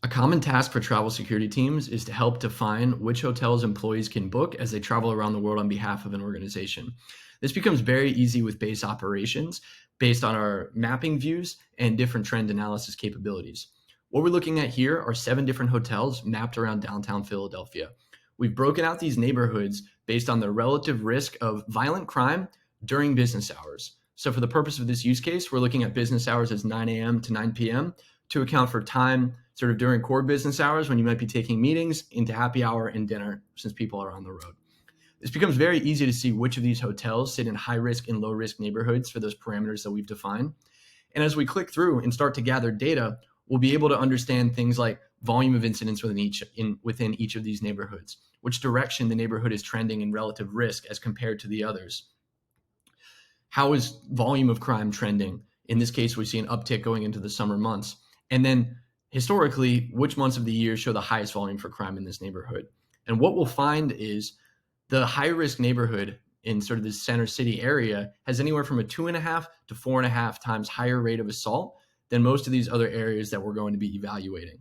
A common task for travel security teams is to help define which hotels employees can book as they travel around the world on behalf of an organization. This becomes very easy with base operations based on our mapping views and different trend analysis capabilities. What we're looking at here are 7 different hotels mapped around downtown Philadelphia. We've broken out these neighborhoods based on the relative risk of violent crime during business hours. So, for the purpose of this use case, we're looking at business hours as 9 a.m. to 9 p.m. to account for time sort of during core business hours when you might be taking meetings into happy hour and dinner since people are on the road. This becomes very easy to see which of these hotels sit in high risk and low risk neighborhoods for those parameters that we've defined. And as we click through and start to gather data, we'll be able to understand things like volume of incidents within each of these neighborhoods, which direction the neighborhood is trending in relative risk as compared to the others. How is volume of crime trending? In this case, we see an uptick going into the summer months. And then historically, which months of the year show the highest volume for crime in this neighborhood? And what we'll find is the high risk neighborhood in sort of the center city area has anywhere from a 2.5 to 4.5 times higher rate of assault than most of these other areas that we're going to be evaluating.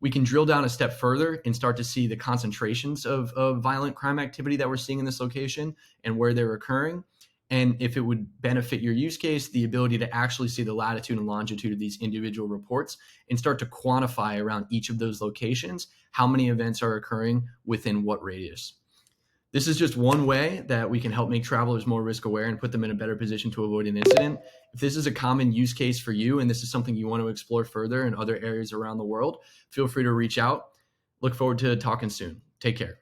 We can drill down a step further and start to see the concentrations of violent crime activity that we're seeing in this location and where they're occurring. And if it would benefit your use case, the ability to actually see the latitude and longitude of these individual reports and start to quantify around each of those locations how many events are occurring within what radius. This is just one way that we can help make travelers more risk aware and put them in a better position to avoid an incident. If this is a common use case for you and this is something you want to explore further in other areas around the world, feel free to reach out. Look forward to talking soon. Take care.